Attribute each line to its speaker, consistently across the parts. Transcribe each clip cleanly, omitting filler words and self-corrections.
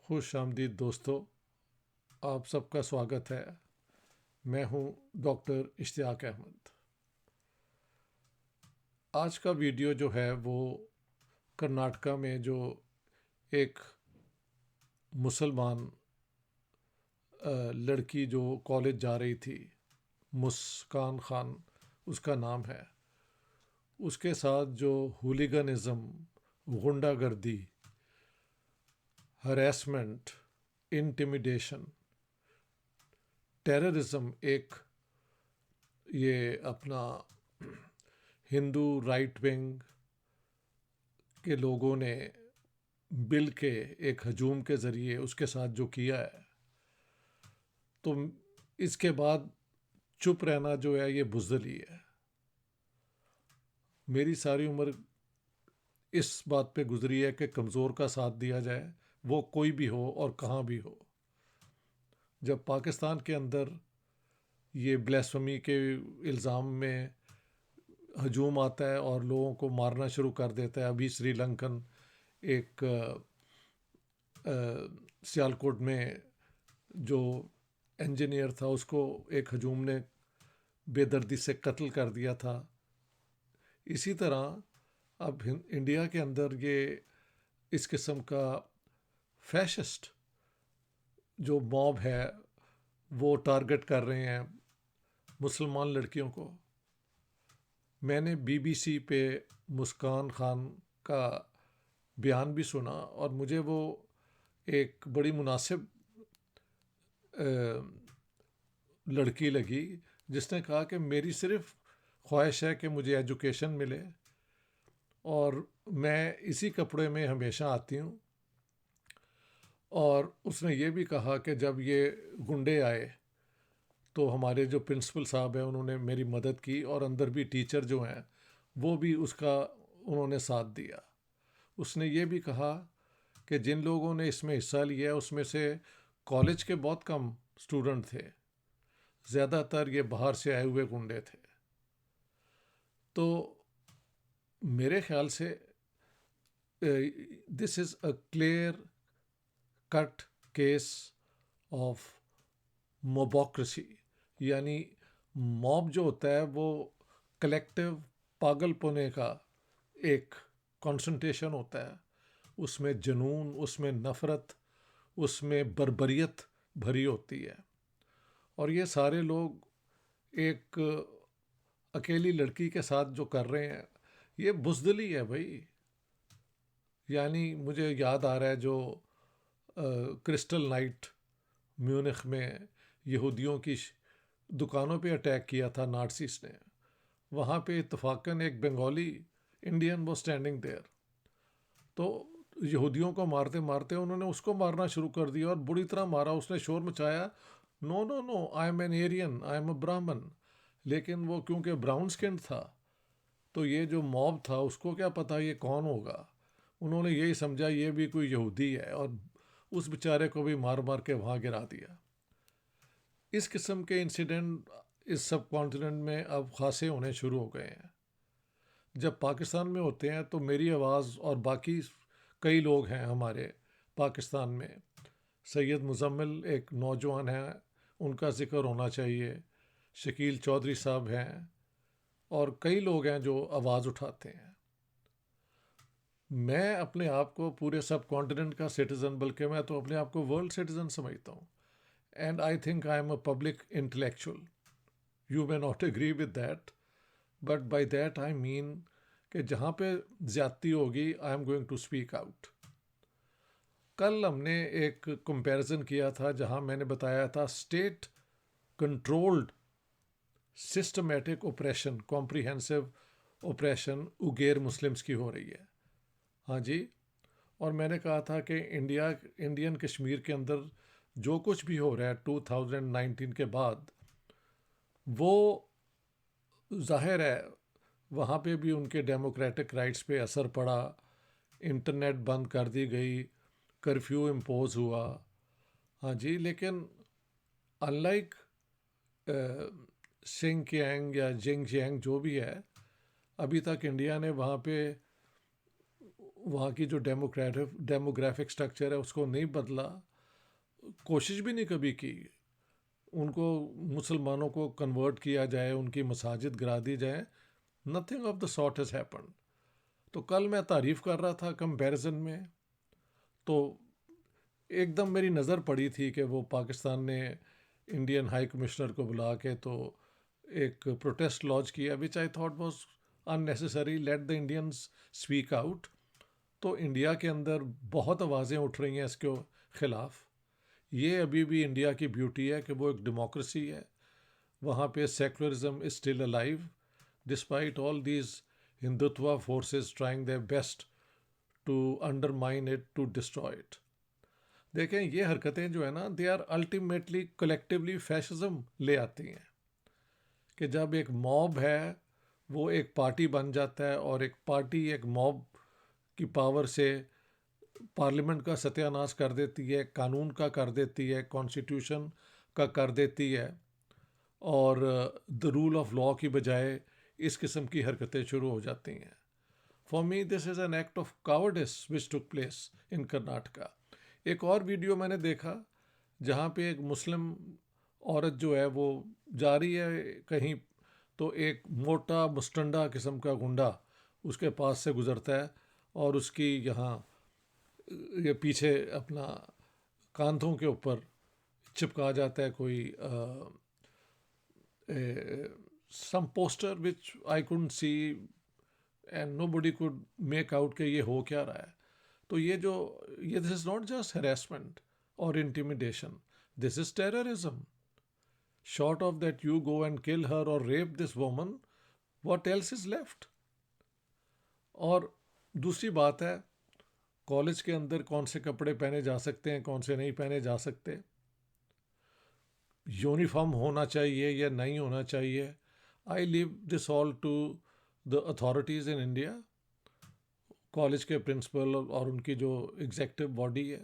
Speaker 1: खुश आमदीद दोस्तों, आप सबका स्वागत है। मैं हूं डॉक्टर इश्तियाक अहमद। आज का वीडियो जो है वो कर्नाटका में जो एक मुसलमान लड़की जो कॉलेज जा रही थी, मुस्कान खान उसका नाम है, उसके साथ जो हुलिगनिज़्म, गुंडागर्दी, हरेसमेंट, इंटिमिडेशन, टेररिज्म, एक ये अपना हिंदू राइट विंग के लोगों ने बिल के एक हजूम के ज़रिए उसके साथ जो किया है, तो इसके बाद चुप रहना जो है ये बुज़दिली है। मेरी सारी उम्र इस बात पे गुजरी है कि कमज़ोर का साथ दिया जाए, वो कोई भी हो और कहाँ भी हो। जब पाकिस्तान के अंदर ये ब्lasphemy के इल्ज़ाम में हजूम आता है और लोगों को मारना शुरू कर देता है, अभी श्रीलंकन एक सियालकोट में जो इंजीनियर था उसको एक हजूम ने बेदर्दी से कत्ल कर दिया था। इसी तरह अब इंडिया के अंदर ये इस किस्म का फैशिस्ट जो मॉब है वो टारगेट कर रहे हैं मुसलमान लड़कियों को। मैंने बीबीसी पे मुस्कान खान का बयान भी सुना और मुझे वो एक बड़ी मुनासिब लड़की लगी, जिसने कहा कि मेरी सिर्फ ख्वाहिश है कि मुझे एजुकेशन मिले और मैं इसी कपड़े में हमेशा आती हूँ। और उसने ये भी कहा कि जब ये गुंडे आए तो हमारे जो प्रिंसिपल साहब हैं उन्होंने मेरी मदद की और अंदर भी टीचर जो हैं वो भी उसका उन्होंने साथ दिया। उसने ये भी कहा कि जिन लोगों ने इसमें हिस्सा लिया उसमें से कॉलेज के बहुत कम स्टूडेंट थे, ज़्यादातर ये बाहर से आए हुए गुंडे थे। तो मेरे ख्याल से this is a clear cut case of mobocracy, यानी मॉब जो होता है वो कलेक्टिव पागलपने का एक कंसंट्रेशन होता है। उसमें जुनून, उसमें नफ़रत, उसमें बर्बरियत भरी होती है। और ये सारे लोग एक अकेली लड़की के साथ जो कर रहे हैं ये बुज़दिली है भाई। यानी मुझे याद आ रहा है जो क्रिस्टल नाइट म्यूनिख में यहूदियों की दुकानों पे अटैक किया था नाटसीस ने, वहाँ पे इत्तफाकन एक बंगाली इंडियन वो स्टैंडिंग देयर। तो यहूदियों को मारते मारते उन्होंने उसको मारना शुरू कर दिया और बुरी तरह मारा। उसने शोर मचाया, no no no, I am an Aryan, I am a Brahmin. लेकिन वो क्योंकि ब्राउन स्किन था तो ये जो मॉब था उसको क्या पता ये कौन होगा, उन्होंने यही समझा ये भी कोई यहूदी है और उस बेचारे को भी मार मार के वहाँ गिरा दिया। इस किस्म के इंसिडेंट इस सब कॉन्टिनेंट में अब खासे होने शुरू हो गए हैं। जब पाकिस्तान में होते हैं तो मेरी आवाज़ और बाकी कई लोग हैं हमारे पाकिस्तान में, सैयद मुजम्मिल एक नौजवान हैं, उनका ज़िक्र होना चाहिए, शकील चौधरी साहब हैं और कई लोग हैं जो आवाज़ उठाते हैं। मैं अपने आप को पूरे सब कॉन्टिनेंट का सिटीज़न, बल्कि मैं तो अपने आप को वर्ल्ड सिटीज़न समझता हूँ। And I think I am a public intellectual. You may not agree with that, but by that I mean कि जहाँ पे ज़्यादती होगी I am going to speak out. कल हमने एक कंपैरिजन किया था जहाँ मैंने बताया था state controlled systematic operation, comprehensive operation Uyghur Muslims की हो रही है। हाँ जी। और मैंने कहा था कि इंडियन कश्मीर के अंदर जो कुछ भी हो रहा है 2019 के बाद, वो जाहिर है वहाँ पे भी उनके डेमोक्रेटिक राइट्स पे असर पड़ा। इंटरनेट बंद कर दी गई, कर्फ्यू इम्पोज हुआ। हाँ जी। लेकिन अनलाइक सिंकियांग या जिंगजियांग जो भी है, अभी तक इंडिया ने वहाँ पे वहाँ की जो डेमोग्राफिक स्ट्रक्चर है उसको नहीं बदला, कोशिश भी नहीं कभी की उनको मुसलमानों को कन्वर्ट किया जाए, उनकी मसाजिद गिरा दी जाए, nothing of the sort has happen. तो कल मैं तारीफ़ कर रहा था कंपैरिजन में, तो एकदम मेरी नज़र पड़ी थी कि वो पाकिस्तान ने इंडियन हाई कमिश्नर को बुला के तो एक प्रोटेस्ट लॉन्च किया, which I thought was unnecessary, let the Indians speak out. तो इंडिया के अंदर बहुत आवाज़ें उठ रही हैं इसके ख़िलाफ़। ये अभी भी इंडिया की ब्यूटी है कि वो एक डेमोक्रेसी है, वहाँ पे secularism is still alive despite all these Hindutva forces trying their best to undermine it, to destroy it. देखें, ये हरकतें जो है ना, they are ultimately collectively fascism ले आती हैं कि जब एक मॉब है वो एक पार्टी बन जाता है और एक पार्टी एक मॉब की पावर से पार्लियामेंट का सत्यानाश कर देती है, कानून का कर देती है, कॉन्स्टिट्यूशन का कर देती है, और द रूल ऑफ लॉ की बजाय इस किस्म की हरकतें शुरू हो जाती हैं। For me this is an act of cowardice which took place in Karnataka. एक और वीडियो मैंने देखा जहाँ पे एक मुस्लिम औरत जो है वो जा रही है कहीं, तो एक मोटा मुस्टंडा किस्म का गुंडा उसके पास से गुजरता है और उसकी यहाँ ये पीछे अपना कांधों के ऊपर चिपका जाता है कोई some poster which I couldn't see and nobody could make out कि ये हो क्या रहा है। तो ये this is not just harassment or intimidation, this is terrorism. Short of that you go and kill her or rape this woman, what else is left? और दूसरी बात है, कॉलेज के अंदर कौन से कपड़े पहने जा सकते हैं, कौन से नहीं पहने जा सकते, यूनिफॉर्म होना चाहिए या नहीं होना चाहिए। I leave this all to the authorities in India, college के प्रिंसिपल और उनकी जो एग्जेक्टिव बॉडी है।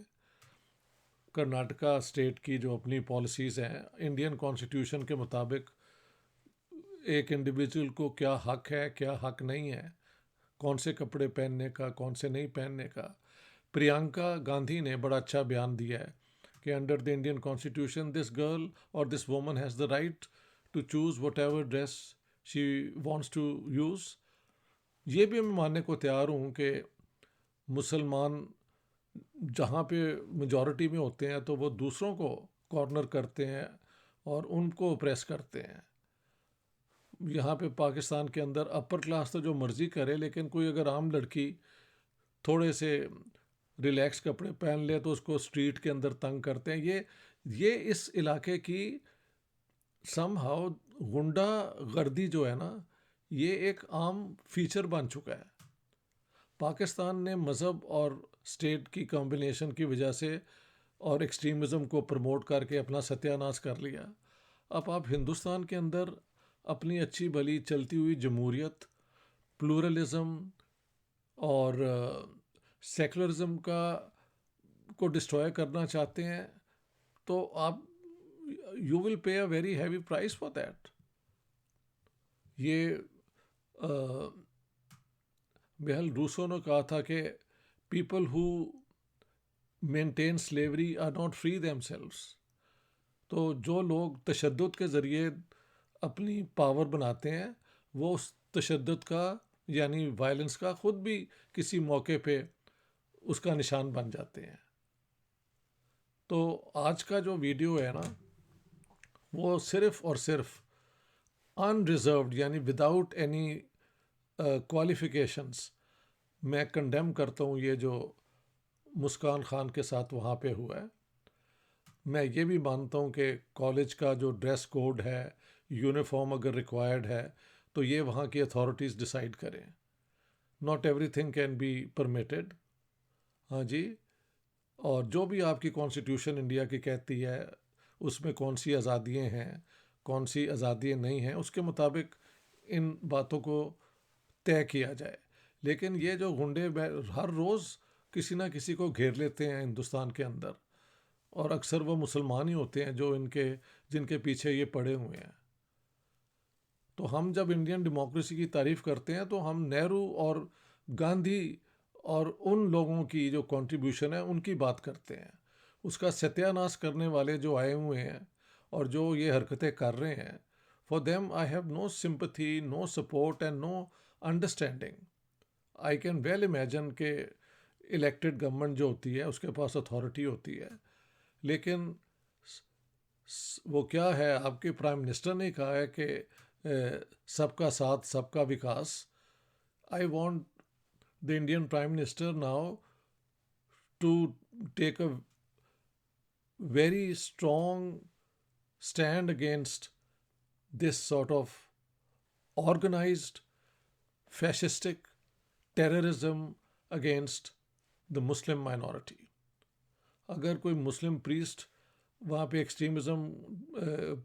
Speaker 1: कर्नाटका स्टेट की जो अपनी पॉलिसीज़ हैं, इंडियन कॉन्स्टिट्यूशन के मुताबिक एक इंडिविजुअल को क्या हक है, क्या हक नहीं है, कौन से कपड़े पहनने का, कौन से नहीं पहनने का। प्रियंका गांधी ने बड़ा अच्छा बयान दिया है कि under the Indian constitution this girl और this woman has the right to choose whatever dress she wants to use. ये भी मैं मानने को तैयार हूँ कि मुसलमान जहाँ पे मेजॉरिटी में होते हैं तो वो दूसरों को कॉर्नर करते हैं और उनको प्रेस करते हैं। यहाँ पे पाकिस्तान के अंदर अपर क्लास तो जो मर्ज़ी करे, लेकिन कोई अगर आम लड़की थोड़े से रिलैक्स कपड़े पहन ले तो उसको स्ट्रीट के अंदर तंग करते हैं। ये इस इलाके की समहाउ गुंडा गर्दी जो है ना, ये एक आम फीचर बन चुका है। पाकिस्तान ने मज़हब और स्टेट की कॉम्बिनेशन की वजह से और एक्सट्रीमिज़म को प्रमोट करके अपना सत्यानाश कर लिया। अब आप हिंदुस्तान के अंदर अपनी अच्छी भली चलती हुई जमहूरियत, प्लूरलिज़म और सेकुलरिज्म को डिस्ट्रॉय करना चाहते हैं, तो आप you will pay a very heavy price for that. ये बेहल रूसो ने कहा था कि people who maintain slavery are not free themselves. तो जो लोग तशद्दुद के ज़रिए अपनी पावर बनाते हैं, वो उस तशद्दुद का यानी वायलेंस का ख़ुद भी किसी मौके पे उसका निशान बन जाते हैं। तो आज का जो वीडियो है ना, वो सिर्फ़ और सिर्फ अनरिजर्व्ड यानी विदाउट एनी क्वालिफिकेशंस मैं कंडेम करता हूँ ये जो मुस्कान खान के साथ वहाँ पे हुआ है। मैं ये भी मानता हूँ कि कॉलेज का जो ड्रेस कोड है, यूनिफॉर्म अगर रिक्वायर्ड है तो ये वहाँ की अथॉरिटीज़ डिसाइड करें। Not everything can be permitted. हाँ जी, और जो भी आपकी कॉन्स्टिट्यूशन इंडिया की कहती है उसमें कौन सी आज़ादियाँ हैं, कौन सी आज़ादियाँ नहीं हैं, उसके मुताबिक इन बातों को तय किया जाए। लेकिन ये जो गुंडे हर रोज़ किसी ना किसी को घेर लेते हैं हिंदुस्तान के अंदर, और अक्सर वो मुसलमान ही होते हैं जो जिनके पीछे ये पड़े हुए हैं। तो हम जब इंडियन डेमोक्रेसी की तारीफ़ करते हैं तो हम नेहरू और गांधी और उन लोगों की जो कंट्रीब्यूशन है उनकी बात करते हैं। उसका सत्यानाश करने वाले जो आए हुए हैं और जो ये हरकतें कर रहे हैं, for them I have no sympathy, no support and no understanding. I can well imagine के इलेक्टेड गवर्नमेंट जो होती है उसके पास अथॉरिटी होती है, लेकिन वो क्या है, आपके प्राइम मिनिस्टर ने कहा है कि सबका साथ सबका विकास। I want the Indian prime minister now to take a very strong stand against this sort of organized fascistic terrorism against the Muslim minority. अगर कोई मुस्लिम प्रीस्ट वहाँ पे एक्सट्रीमिज्म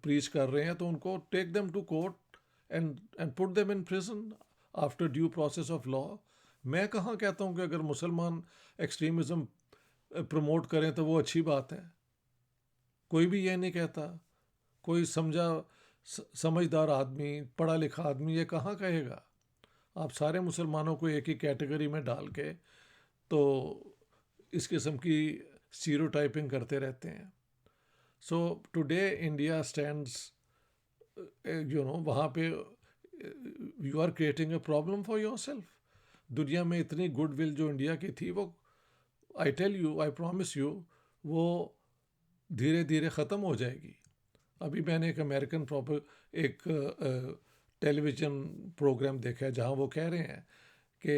Speaker 1: प्रीच कर रहे हैं तो उनको take them to court and put them in prison after due process of law. मैं कहाँ कहता हूँ कि अगर मुसलमान एक्सट्रीमिज्म प्रमोट करें तो वो अच्छी बात है, कोई भी ये नहीं कहता। कोई समझदार आदमी, पढ़ा लिखा आदमी ये कहाँ कहेगा। आप सारे मुसलमानों को एक ही कैटेगरी में डाल के तो इस किस्म की स्टीरियोटाइपिंग करते रहते हैं। सो टुडे इंडिया स्टैंड्स, वहाँ पे you are creating a problem for yourself. दुनिया में इतनी गुडविल जो इंडिया की थी वो, I tell you, I promise you, वो धीरे धीरे ख़त्म हो जाएगी। अभी मैंने एक अमेरिकन एक टेलीविज़न प्रोग्राम देखा है जहाँ वो कह रहे हैं कि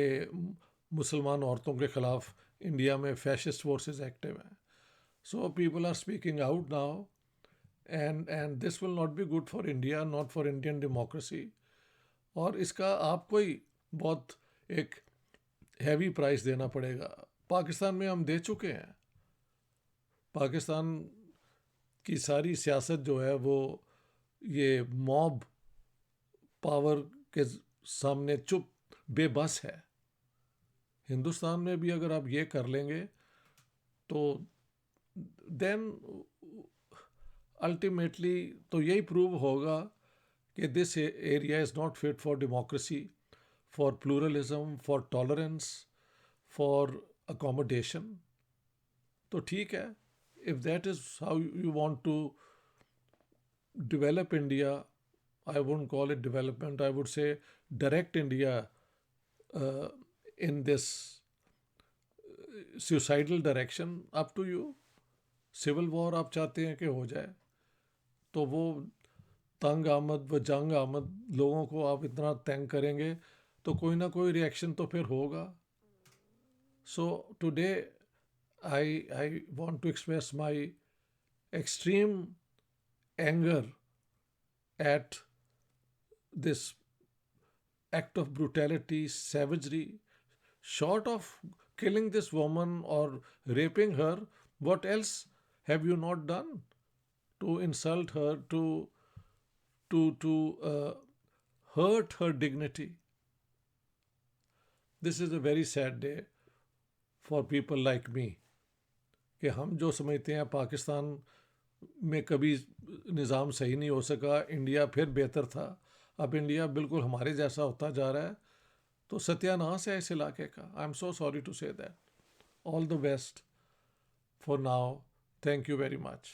Speaker 1: मुसलमान औरतों के ख़िलाफ़ इंडिया में फैशिस्ट फोर्सेस एक्टिव हैं। So people are speaking out now and this will not be good for India, not for Indian democracy. और इसका आपको ही बहुत एक हैवी प्राइस देना पड़ेगा। पाकिस्तान में हम दे चुके हैं। पाकिस्तान की सारी सियासत जो है वो ये मॉब पावर के सामने चुप बेबस है। हिंदुस्तान में भी अगर आप ये कर लेंगे तो देन अल्टीमेटली तो यही प्रूव होगा कि this area is not fit for democracy, for pluralism, for tolerance, for accommodation. तो ठीक है, if that is how you want to develop India, I wouldn't call it development, I would say direct India in this suicidal direction, up to you. Civil war आप चाहते हैं कि हो जाए तो वो तंग आमद व जंग आमद लोगों को आप इतना तंग करेंगे तो कोई ना कोई रिएक्शन तो फिर होगा। So today I want to express my extreme anger at this act of brutality, savagery. Short of killing this woman or raping her, what else have you not done to insult her, to hurt her dignity? This is a very sad day for people like me. कि हम जो समझते हैं पाकिस्तान में कभी निज़ाम सही नहीं हो सका, इंडिया फिर बेहतर था, अब इंडिया बिल्कुल हमारे जैसा होता जा रहा है, तो सत्यानाश है इस इलाके का। I am so sorry to say that. All the best for now. Thank you very much.